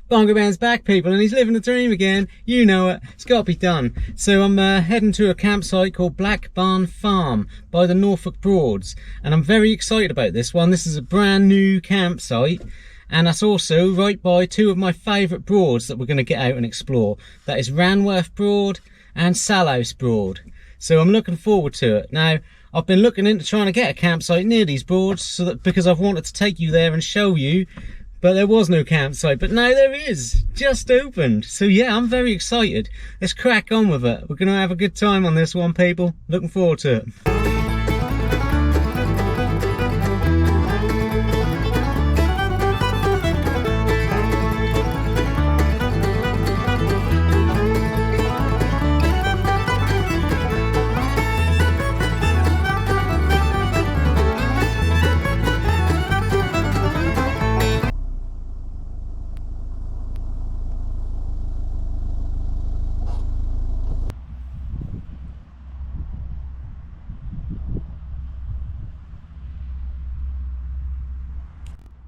Bongo Man's back, people, and he's living the dream again. You know it. It's got to be done. So I'm heading to a campsite called Black Barn Farm by the Norfolk Broads, and I'm very excited about this one. This is a brand new campsite, and that's also right by two of my favourite Broads that we're going to get out and explore. That is Ranworth Broad and Salhouse Broad. So I'm looking forward to it. Now, I've been looking into trying to get a campsite near these Broads so that, because I've wanted to take you there and show you, but there was no campsite. But now there is, just opened. So yeah, I'm very excited. Let's crack on with it. We're going to have a good time on this one, people. Looking forward to it.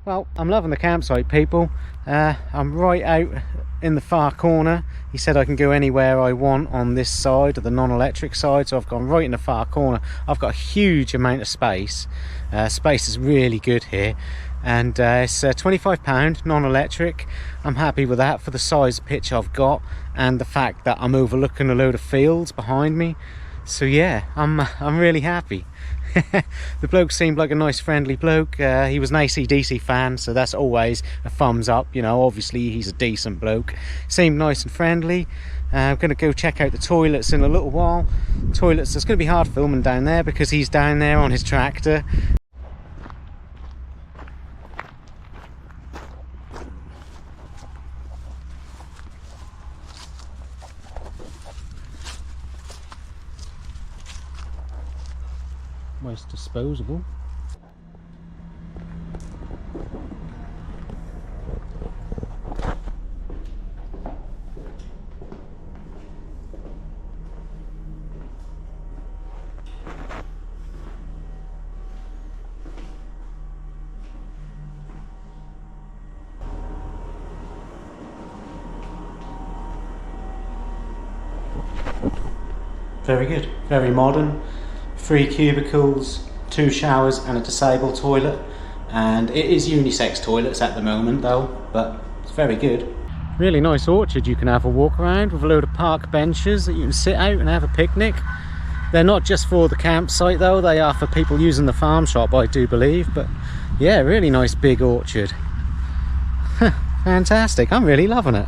Well, I'm loving the campsite, people. I'm right out in the far corner. He said I can go anywhere I want on this side, or the non-electric side, so I've gone right in the far corner. I've got a huge amount of space. Space is really good here, and it's £25 non-electric. I'm happy with that for the size pitch I've got and the fact that I'm overlooking a load of fields behind me. So yeah, I'm really happy. The bloke seemed like a nice friendly bloke. He was an AC/DC fan, so that's always a thumbs up, you know. Obviously he's a decent bloke. Seemed nice and friendly. I'm going to go check out the toilets in a little while. Toilets, it's going to be hard filming down there because he's down there on his tractor. Most disposable. Very good, very modern. 3 cubicles, 2 showers and a disabled toilet, and it is unisex toilets at the moment though, but it's very good. Really nice orchard you can have a walk around with a load of park benches that you can sit out and have a picnic. They're not just for the campsite though, they are for people using the farm shop, I do believe. But yeah, really nice big orchard. Fantastic, I'm really loving it.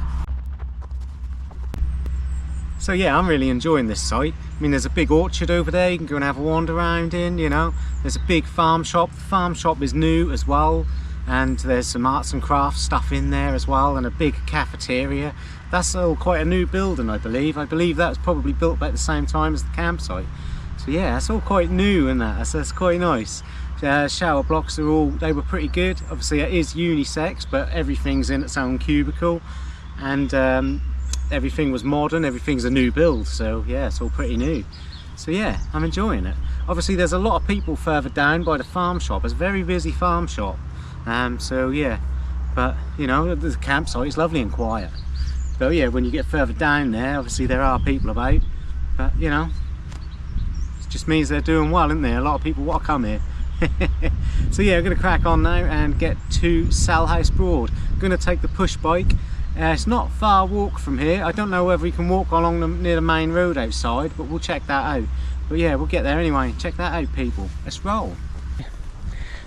So yeah, I'm really enjoying this site. I mean, there's a big orchard over there you can go and have a wander around in, you know. There's a big farm shop. The farm shop is new as well, and there's some arts and crafts stuff in there as well, and a big cafeteria. That's all quite a new building, I believe. I believe that was probably built about the same time as the campsite. So yeah, it's all quite new in that, so that's quite nice. Shower blocks they were pretty good. Obviously it is unisex, but everything's in its own cubicle, and everything was modern, everything's a new build, so yeah, it's all pretty new. So yeah, I'm enjoying it. Obviously there's a lot of people further down by the farm shop. It's a very busy farm shop, so yeah, but you know, the campsite is lovely and quiet. But yeah, when you get further down there, obviously there are people about, but you know, it just means they're doing well, isn't there? A lot of people want to come here. So yeah, I'm going to crack on now and get to Salhouse Broad. I'm going to take the push bike. It's not far walk from here. I don't know whether we can walk along near the main road outside, but we'll check that out. But yeah, we'll get there anyway. Check that out, people. Let's roll.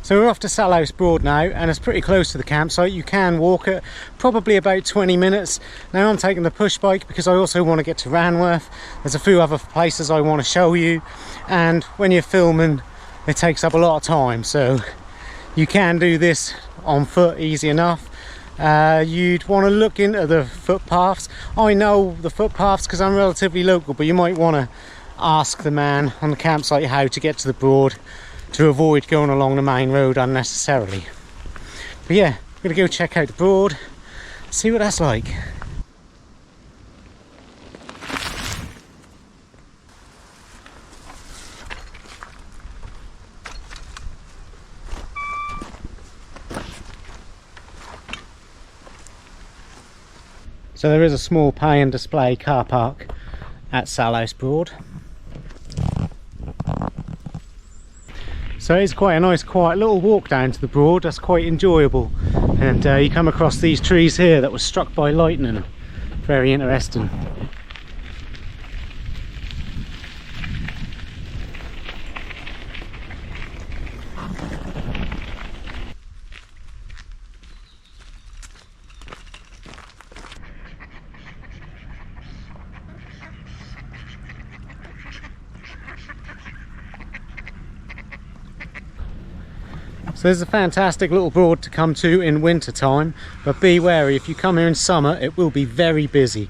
So we're off to Salhouse Broad now, and it's pretty close to the campsite. You can walk it, probably about 20 minutes. Now I'm taking the push bike because I also want to get to Ranworth. There's a few other places I want to show you, and when you're filming it takes up a lot of time, so you can do this on foot easy enough. You'd want to look into the footpaths. I know the footpaths because I'm relatively local, but you might want to ask the man on the campsite how to get to the Broad to avoid going along the main road unnecessarily. But yeah, I'm going to go check out the Broad, see what that's like. So there is a small pay and display car park at Salhouse Broad. So it's quite a nice quiet little walk down to the Broad. That's quite enjoyable, and you come across these trees here that were struck by lightning. Very interesting. So there's a fantastic little Broad to come to in winter time, but be wary, if you come here in summer it will be very busy.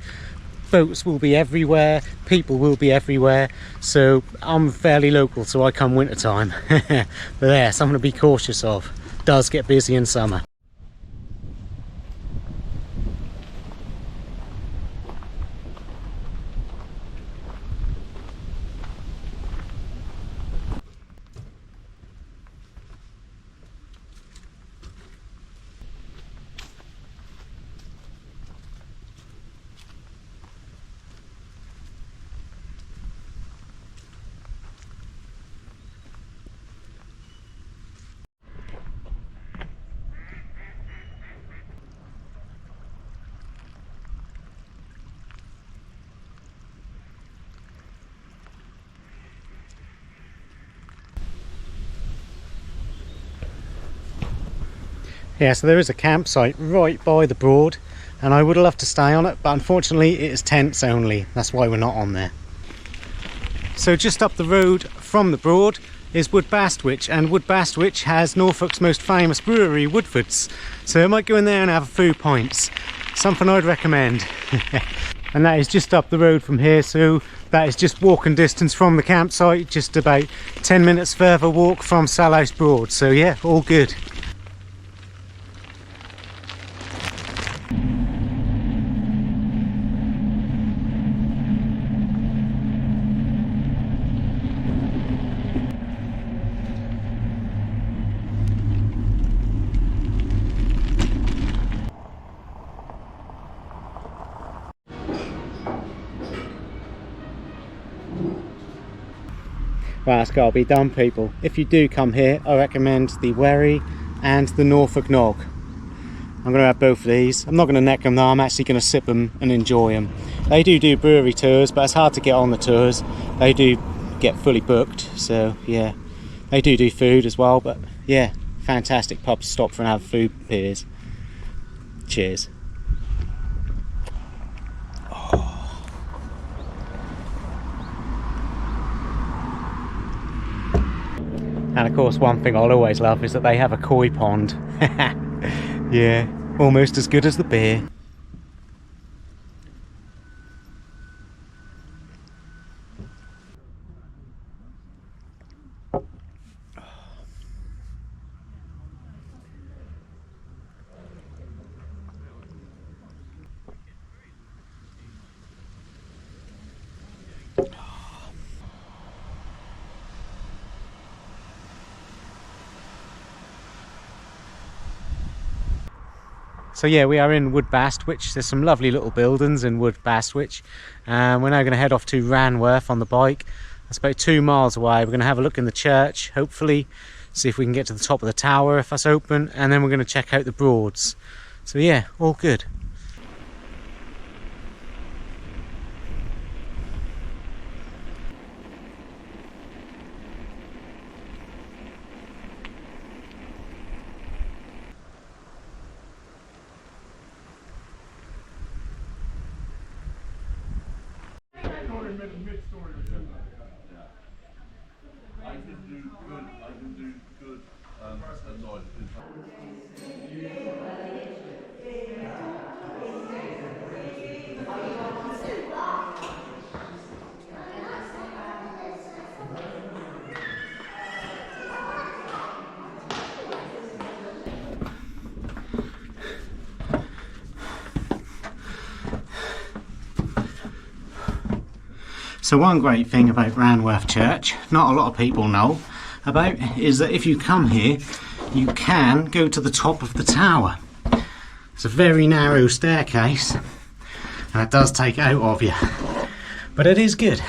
Boats will be everywhere, people will be everywhere, so I'm fairly local, so I come winter time. But yeah, something to be cautious of. It does get busy in summer. Yeah, so there is a campsite right by the Broad, and I would love to stay on it, but unfortunately it is tents only. That's why we're not on there. So just up the road from the Broad is Woodford's, and Woodford's has Norfolk's most famous brewery, WOODFORDS. So I might go in there and have a few pints. Something I'd recommend. And that is just up the road from here, so that is just walking distance from the campsite, just about 10 minutes further walk from Salhouse Broad. So yeah, all good. Well, that's got to be done, people. If you do come here, I recommend the Wherry and the Norfolk Nog. I'm going to have both of these. I'm not going to neck them though, I'm actually going to sip them and enjoy them. They do brewery tours, but it's hard to get on the tours. They do get fully booked, so yeah. They do food as well, but yeah, fantastic pub to stop for and have food beers. Cheers. And of course, one thing I'll always love is that they have a koi pond. Yeah, almost as good as the beer. So yeah, we are in Woodford's. There's some lovely little buildings in Woodford's. We're now going to head off to Ranworth on the bike. That's about 2 miles away. We're going to have a look in the church, hopefully, see if we can get to the top of the tower if that's open, and then we're going to check out the Broads. So yeah, all good. So one great thing about Ranworth Church, not a lot of people know about, is that if you come here, you can go to the top of the tower. It's a very narrow staircase, and it does take it out of you, but it is good.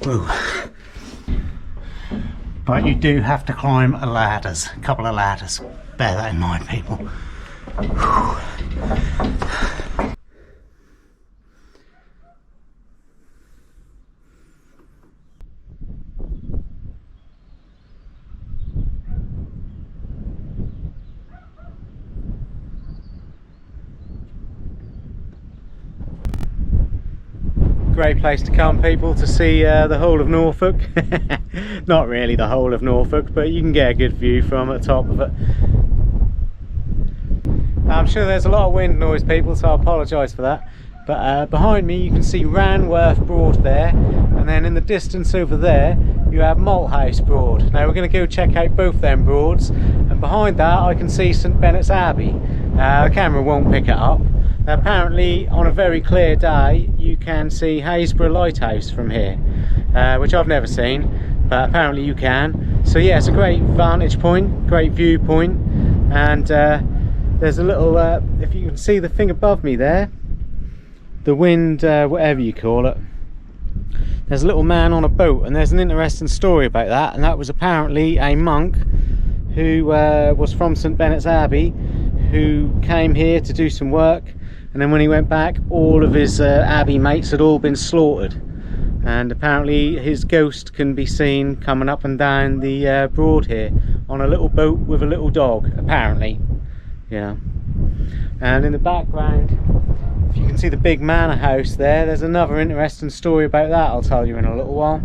Whoa. But you do have to climb a couple of ladders. Bear that in mind, people. Whew. Great place to come, people, to see the whole of Norfolk. Not really the whole of Norfolk, but you can get a good view from at the top of it. I'm sure there's a lot of wind noise, people, so I apologise for that. But behind me you can see Ranworth Broad there, and then in the distance over there you have Salhouse Broad. Now we're going to go check out both them Broads, and behind that I can see St Benet's Abbey. The camera won't pick it up. Now, apparently on a very clear day you can see Haysborough Lighthouse from here, which I've never seen, but apparently you can. So yeah, it's a great vantage point, great viewpoint, and there's a little, if you can see the thing above me there, the wind, whatever you call it, there's a little man on a boat, and there's an interesting story about that, and that was apparently a monk who was from St Benet's Abbey, who came here to do some work, and then when he went back all of his abbey mates had all been slaughtered, and apparently his ghost can be seen coming up and down the Broad here on a little boat with a little dog, apparently. Yeah. And in the background, if you can see the big manor house there, there's another interesting story about that I'll tell you in a little while.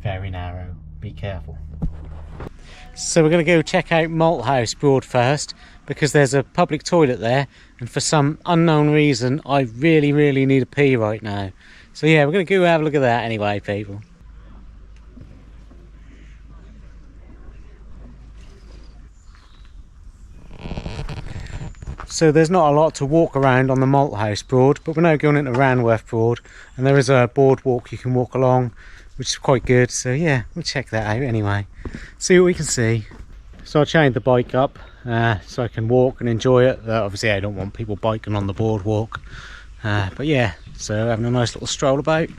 Very narrow, be careful. So we're going to go check out Salhouse Broad first, because there's a public toilet there, and for some unknown reason I really need a pee right now. So yeah, we're going to go have a look at that anyway, people. So there's not a lot to walk around on the Salhouse Broad, but we're now going into Ranworth Broad, and there is a boardwalk you can walk along, which is quite good. So yeah, we'll check that out anyway, see what we can see. So I chained the bike up so I can walk and enjoy it. Obviously I don't want people biking on the boardwalk, but yeah, so having a nice little stroll about.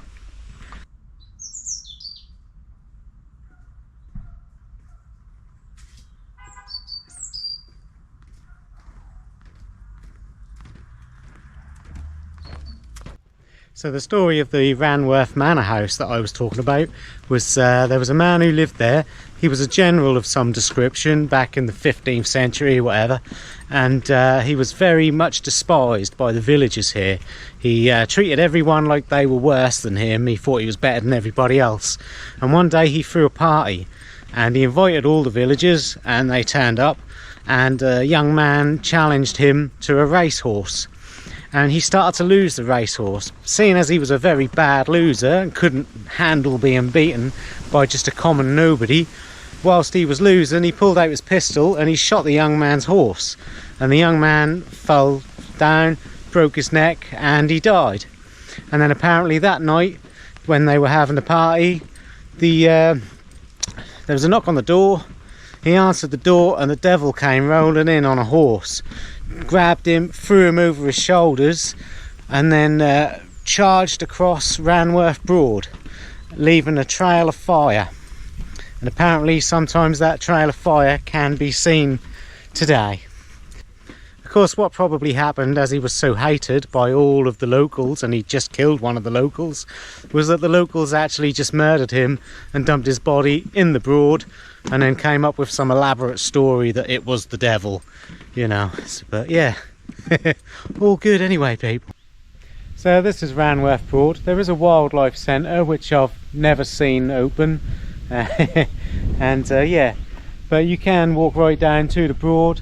So the story of the Ranworth Manor House that I was talking about was there was a man who lived there. He was a general of some description back in the 15th century or whatever, and he was very much despised by the villagers here. He treated everyone like they were worse than him. He thought he was better than everybody else. And one day he threw a party and he invited all the villagers, and they turned up, and a young man challenged him to a racehorse. And he started to lose the racehorse. Seeing as he was a very bad loser and couldn't handle being beaten by just a common nobody, whilst he was losing, he pulled out his pistol and he shot the young man's horse. And the young man fell down, broke his neck, and he died. And then apparently that night, when they were having the party, there was a knock on the door. He answered the door, and the devil came rolling in on a horse, grabbed him, threw him over his shoulders, and then charged across Ranworth Broad, leaving a trail of fire. And apparently sometimes that trail of fire can be seen today. Of course, what probably happened, as he was so hated by all of the locals, and he just killed one of the locals, was that the locals actually just murdered him and dumped his body in the Broad, and then came up with some elaborate story that it was the devil, you know. But yeah, all good anyway, people. So this is Ranworth Broad. There is a wildlife centre which I've never seen open, and yeah, but you can walk right down to the Broad.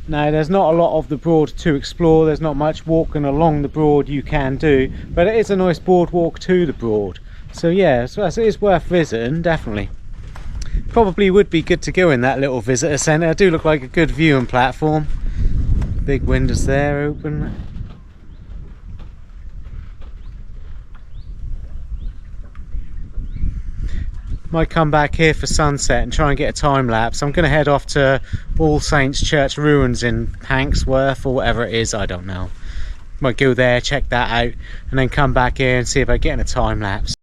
Now there's not a lot of the Broad to explore. There's not much walking along the Broad you can do, but it is a nice boardwalk to the Broad. So yeah, so it is worth visiting, definitely. Probably would be good to go in that little visitor centre. It do look like a good viewing platform. Big windows there open. Might come back here for sunset and try and get a time lapse. I'm going to head off to All Saints Church ruins in PANXWORTH or whatever it is, I don't know. Might go there, check that out, and then come back here and see if I get in a time lapse.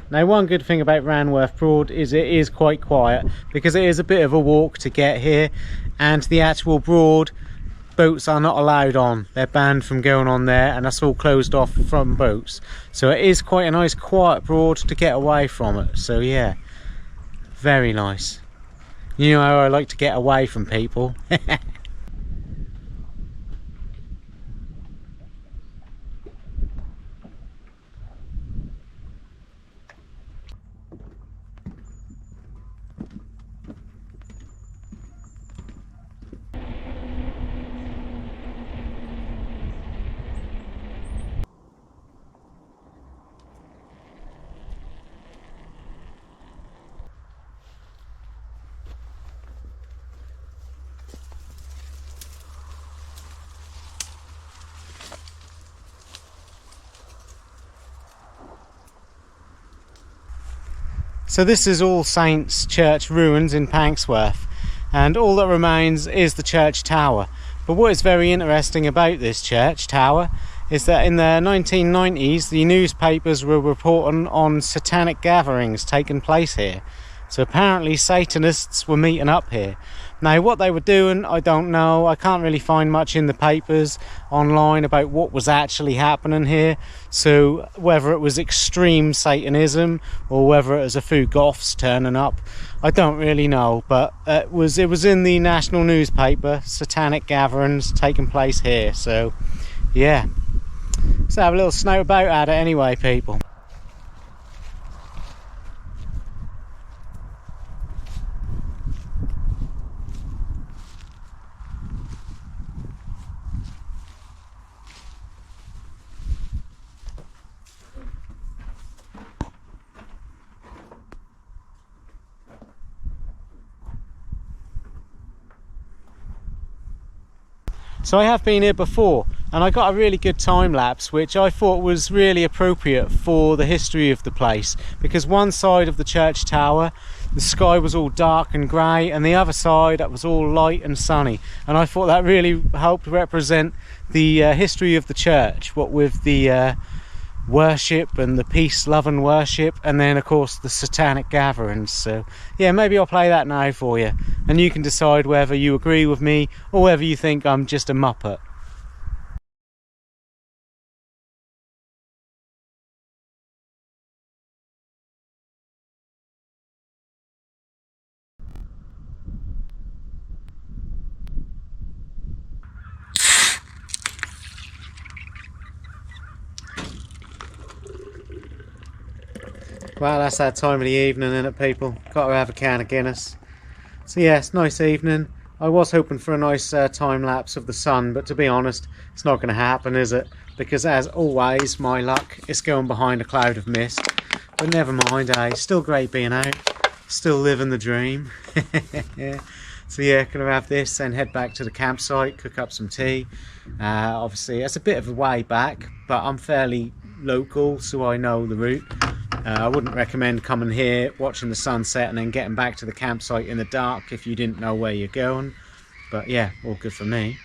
Now, one good thing about Ranworth Broad is it is quite quiet, because it is a bit of a walk to get here, and the actual Broad boats are not allowed on. They're banned from going on there, and that's all closed off from boats. So it is quite a nice quiet Broad to get away from it. So yeah, very nice. You know how I like to get away from people. So this is All Saints Church ruins in PANXWORTH, and all that remains is the church tower. But what is very interesting about this church tower is that in the 1990s the newspapers were reporting on satanic gatherings taking place here. So apparently Satanists were meeting up here. Now what they were doing, I don't know. I can't really find much in the papers online about what was actually happening here. So whether it was extreme Satanism or whether it was a few goths turning up, I don't really know. But it was in the national newspaper, satanic gatherings taking place here. So yeah, let's have a little snout about at it anyway, people. So I have been here before, and I got a really good time lapse which I thought was really appropriate for the history of the place, because one side of the church tower the sky was all dark and grey, and the other side it was all light and sunny, and I thought that really helped represent the history of the church, what with the worship and the peace loving worship, and then of course the satanic gatherings. So yeah, maybe I'll play that now for you, and you can decide whether you agree with me or whether you think I'm just a muppet. Well, that's that time of the evening, isn't it, people? Got to have a can of Guinness. So yeah, it's a nice evening. I was hoping for a nice time lapse of the sun, but to be honest, it's not going to happen, is it? Because as always, my luck, it's going behind a cloud of mist. But never mind, eh? Still great being out. Still living the dream. So yeah, gonna have this, then head back to the campsite, cook up some tea. Obviously, it's a bit of a way back, but I'm fairly local, so I know the route. I wouldn't recommend coming here, watching the sunset, and then getting back to the campsite in the dark if you didn't know where you're going. But yeah, all good for me.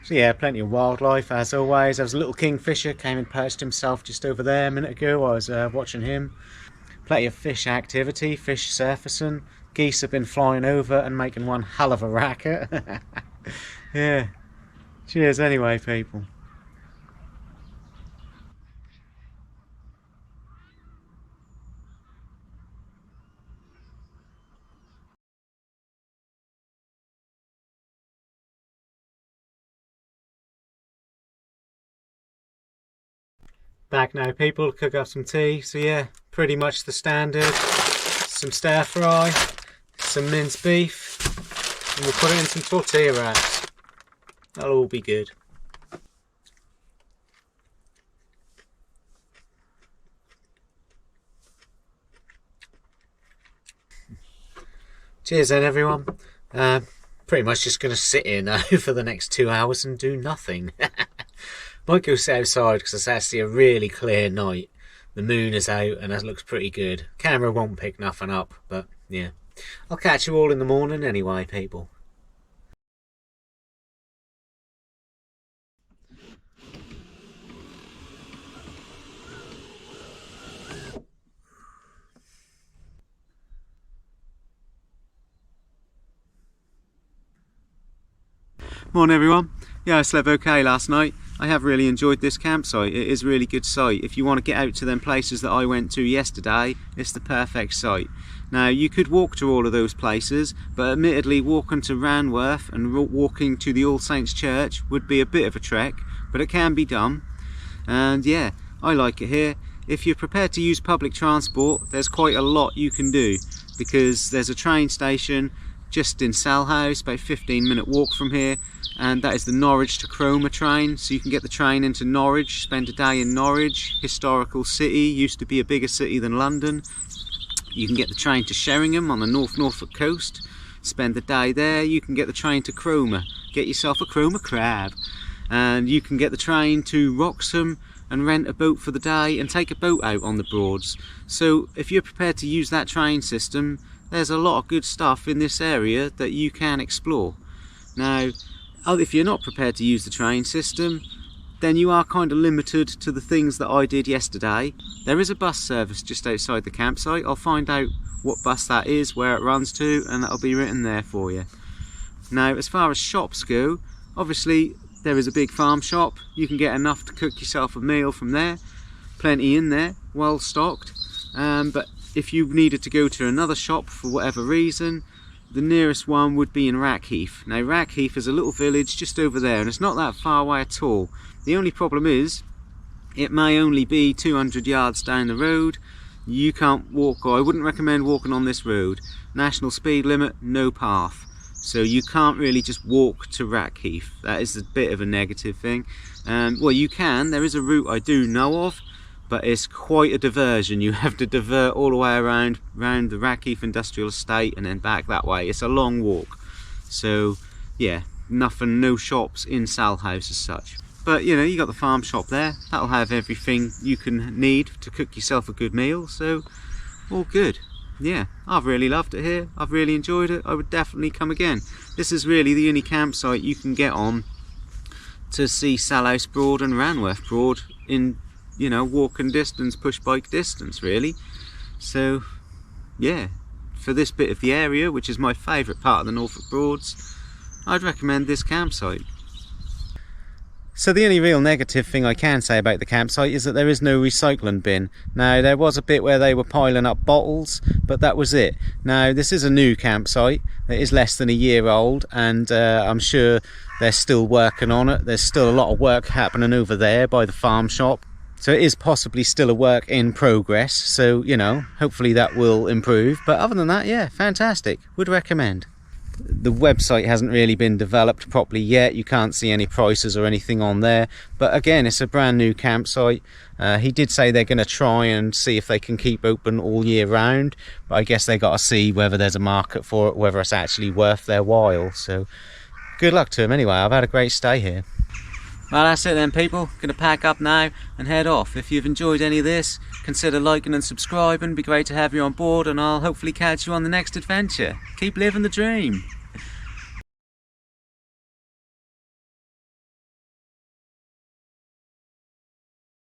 So yeah, plenty of wildlife as always. There was a little kingfisher, came and perched himself just over there a minute ago. I was watching him. Plenty of fish activity, fish surfacing. Geese have been flying over and making one hell of a racket. Yeah. Cheers anyway, people. Back now, people, cook up some tea. So yeah, pretty much the standard. Some stir fry, some minced beef, and we'll put it in some tortilla wraps. That'll all be good. Cheers then, everyone. Pretty much just going to sit here now for the next 2 hours and do nothing. Might go outside because it's actually a really clear night. The moon is out and that looks pretty good. Camera won't pick nothing up, but yeah. I'll catch you all in the morning anyway, people. Morning everyone. Yeah, I slept okay last night. I have really enjoyed this campsite. It is a really good site. If you want to get out to them places that I went to yesterday, it's the perfect site. Now you could walk to all of those places, but admittedly walking to Ranworth and walking to the All Saints Church would be a bit of a trek, but it can be done. And yeah, I like it here. If you're prepared to use public transport, there's quite a lot you can do, because there's a train station just in Salhouse, about 15-minute walk from here, and that is the Norwich to Cromer train. So you can get the train into Norwich, spend a day in Norwich, historical city, used to be a bigger city than London. You can get the train to Sheringham on the Norfolk coast, spend the day there. You can get the train to Cromer, get yourself a Cromer crab, and you can get the train to Wroxham and rent a boat for the day and take a boat out on the Broads. So if you're prepared to use that train system, there's a lot of good stuff in this area that you can explore. Now, if you're not prepared to use the train system, then you are kind of limited to the things that I did yesterday. There is a bus service just outside the campsite. I'll find out what bus that is, where it runs to, and that'll be written there for you. Now, as far as shops go, obviously there is a big farm shop. You can get enough to cook yourself a meal from there. Plenty in there, well stocked. But if you needed to go to another shop for whatever reason, the nearest one would be in Rackheath. Now Rackheath is a little village just over there, and it's not that far away at all. The only problem is it may only be 200 yards down the road. You can't walk, or I wouldn't recommend walking on this road. National speed limit, no path. So you can't really just walk to Rackheath. That is a bit of a negative thing. Well, you can, there is a route I do know of, but it's quite a diversion. You have to divert all the way around the Rackheath Industrial Estate and then back that way. It's a long walk. So yeah, no shops in Salhouse as such. But you know, you got the farm shop there. That'll have everything you can need to cook yourself a good meal. So all good. Yeah, I've really loved it here. I've really enjoyed it. I would definitely come again. This is really the only campsite you can get on to see Salhouse Broad and Ranworth Broad in, you know, walking distance, push bike distance really. So yeah, for this bit of the area, which is my favourite part of the Norfolk Broads, I'd recommend this campsite. So the only real negative thing I can say about the campsite is that there is no recycling bin. Now there was a bit where they were piling up bottles, but that was it. Now this is a new campsite. It is less than a year old, and I'm sure they're still working on it. There's still a lot of work happening over there by the farm shop. So it is possibly still a work in progress. So, you know, hopefully that will improve. But other than that, yeah, fantastic. Would recommend. The website hasn't really been developed properly yet. You can't see any prices or anything on there, but again, it's a brand new campsite. He did say they're going to try and see if they can keep open all year round, but I guess they got to see whether there's a market for it, whether it's actually worth their while. So good luck to him anyway. I've had a great stay here. Well, that's it then, people. Gonna pack up now and head off. If you've enjoyed any of this, consider liking and subscribing. It'd be great to have you on board, and I'll hopefully catch you on the next adventure. Keep living the dream.